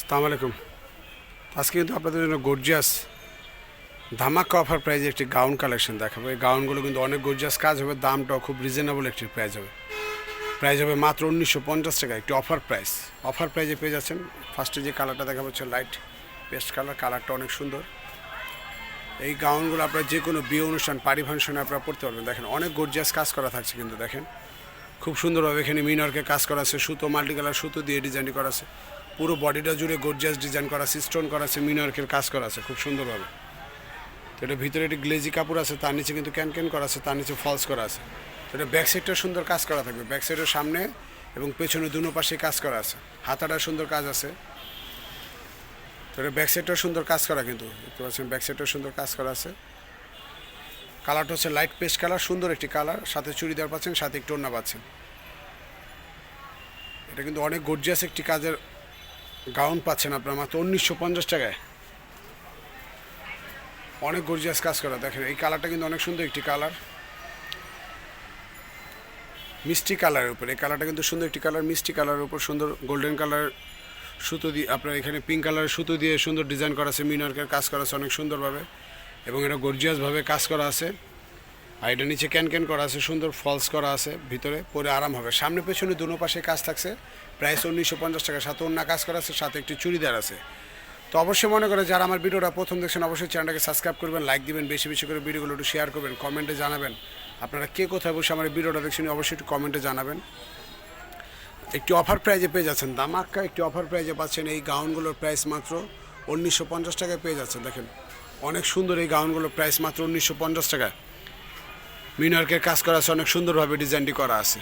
আসসালামু আলাইকুম। আজকে কিন্তু আপনাদের জন্য গর্জিয়াস ধামাকা অফার প্রাইজে একটি গাউন কালেকশন দেখাবো। এই গাউনগুলো কিন্তু অনেক গর্জিয়াস কাজ হবে, দামটাও খুব রিজনেবল একটি প্রাইস হবে মাত্র 1950 টাকা। একটি অফার প্রাইজে পেয়ে যাচ্ছেন। ফার্স্টে যে কালারটা দেখা হচ্ছে লাইট পেস্ট কালারটা অনেক সুন্দর। এই গাউনগুলো আপনারা যে কোনো বিয়ে অনুষ্ঠান পার্টি ফাংশনে আপনারা পড়তে পারবেন। দেখেন অনেক গর্জিয়াস কাজ করা থাকছে, কিন্তু দেখেন খুব সুন্দরভাবে এখানে মিনারকে কাজ করা আছে, সুতো মাল্টি কালার সুতো দিয়ে ডিজাইন করা আছে, পুরো বডিটা জুড়ে গর্জিয়াস ডিজাইন করা আছে, স্টোন করা আছে, মিনারকের কাজ করা আছে খুব সুন্দরভাবে। তো এটা ভিতরে একটি গ্লেজি কাপড় আছে, তার নিচে কিন্তু ক্যান করা আছে, তার নিচে ফলস করা আছে। তো এটা ব্যাক সাইডটা সুন্দর কাজ করা থাকবে, ব্যাক সাইডের সামনে এবং পেছনে দুনো পাশে কাজ করা আছে, হাতাটা সুন্দর কাজ আছে। তো এটা ব্যাক সাইডটাও সুন্দর কাজ করা, কিন্তু দেখতে পাচ্ছেন ব্যাক সাইডটাও সুন্দর কাজ করা আছে। কালারটা হচ্ছে লাইট পেস্ট কালার, সুন্দর একটি কালার, সাথে চুড়িদার পাচ্ছেন, সাথে একটু ওড়না পাচ্ছেন। এটা কিন্তু অনেক গর্জিয়াস একটি কাজের গাউন পাচ্ছেন আপনার মাত্র 1950 টাকায়। অনেক গর্জিয়াস কাজ করা, দেখেন এই কালারটা কিন্তু অনেক সুন্দর একটি কালার, মিষ্টি কালারের উপর। এই কালারটা কিন্তু সুন্দর একটি কালার, মিষ্টি কালারের উপর সুন্দর গোল্ডেন কালার সুতো দিয়ে আপনার এখানে পিঙ্ক কালারের সুতো দিয়ে সুন্দর ডিজাইন করা আছে, মিনারকের কাজ করা আছে অনেক সুন্দরভাবে, এবং এটা গর্জিয়াসভাবে কাজ করা আছে। আর এটা নিচে ক্যান করা আছে, সুন্দর ফলস করা আছে, ভিতরে পরে আরাম হবে। সামনে পেছনে দুনো পাশে কাজ থাকছে, প্রাইস 1950 টাকা, সাথে অন্য কাজ করা আছে, সাথে একটি চুড়িদার আছে। তো অবশ্যই মনে করে যারা আমার ভিডিওটা প্রথম দেখছেন অবশ্যই চ্যানেলটাকে সাবস্ক্রাইব করবেন, লাইক দিবেন, বেশি করে ভিডিওগুলো একটু শেয়ার করবেন, কমেন্টে জানাবেন আপনারা কে কোথায় বসে আমার ভিডিওটা দেখছেন, অবশ্যই একটু কমেন্টে জানাবেন। একটি অফার প্রাইজে পেয়ে যাচ্ছেন, দামাক্কা একটি অফার প্রাইজে পাচ্ছেন। এই গাউনগুলোর প্রাইস মাত্র 1950 টাকায় পেয়ে যাচ্ছেন। দেখেন অনেক সুন্দর এই গাউনগুলোর প্রাইস মাত্র 1950 টাকা। মিনারকের কাজ করা আছে, অনেক সুন্দরভাবে ডিজাইনটি করা আছে,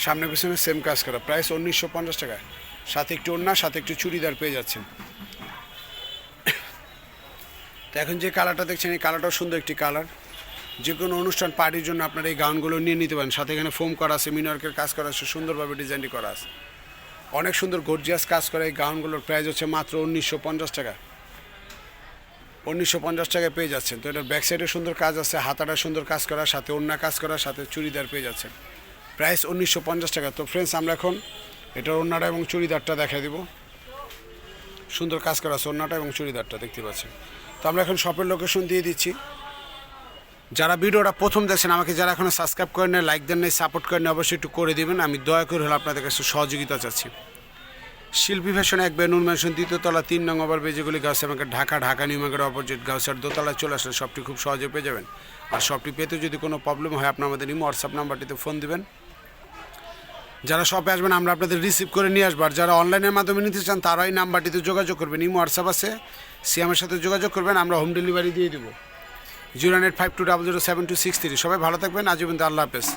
সামনে পেছনে সেম কাজ করা, প্রাইস 1950 টাকা, সাথে একটু ওড়না, সাথে একটু চুড়িদার পেয়ে যাচ্ছেন। তো এখন যে কালারটা দেখছেন এই কালারটাও সুন্দর একটি কালার, যে কোনো অনুষ্ঠান পার্টির জন্য আপনারা এই গাউনগুলো নিয়ে নিতে পারেন। সাথে এখানে ফোম করা আছে, মিনারকের কাজ করা আছে, সুন্দরভাবে ডিজাইনটি করা আছে, অনেক সুন্দর গর্জিয়াস কাজ করা। এই গাউনগুলোর প্রাইস হচ্ছে মাত্র 1950 টাকা। 1950 টাকায় পেয়ে যাচ্ছেন। তো এটার ব্যাক সাইডে সুন্দর কাজ আছে, হাতাটা সুন্দর কাজ করা, সাথে ওড়না কাজ করা, সাথে চুড়িদার পেয়ে যাচ্ছেন, প্রাইস 1950 টাকা। তো ফ্রেন্ডস আমরা এখন এটার ওড়নাটা এবং চুড়িদারটা দেখাই দিব। সুন্দর কাজ করা আছে ওড়নাটা এবং চুড়িদারটা দেখতে পাচ্ছেন। তো আমরা এখন শপের লোকেশন দিয়ে দিচ্ছি। যারা ভিডিওটা প্রথম দেখছেন, আমাকে যারা এখনও সাবস্ক্রাইব করেন না, লাইক দেন নাই, সাপোর্ট করেন, অবশ্যই একটু করে দেবেন। আমি দয়া করে হলে আপনাদের কাছে সহযোগিতা চাচ্ছি। শিল্পী ফ্যাশন এক বেনুন ম্যানশন, 2য় তলা, 3 নং ওভারব্রিজ, যেগুলি Gausia market, Dhaka new market opposite, গাউসিয়ার দোতলায় চলে আসলে শপটি খুব সহজে পেয়ে যাবেন। আর শপটি পেতে যদি কোনো প্রবলেম হয় আপনার আমাদের হোয়াটসঅ্যাপ নাম্বারটিতে ফোন দিবেন। যারা শপে আসবেন আমরা আপনাদের রিসিভ করে নিয়ে আসবো। আর যারা অনলাইনের মাধ্যমে নিতে চান তারা এই নাম্বারটিতে যোগাযোগ করবেন, হোয়াটসঅ্যাপ আছে, সিএমের সাথে যোগাযোগ করবেন, আমরা হোম ডেলিভারি দিয়ে দেবো। 08520072630। সবাই ভালো থাকবেন, আজীবন। আল্লাহ হাফেজ।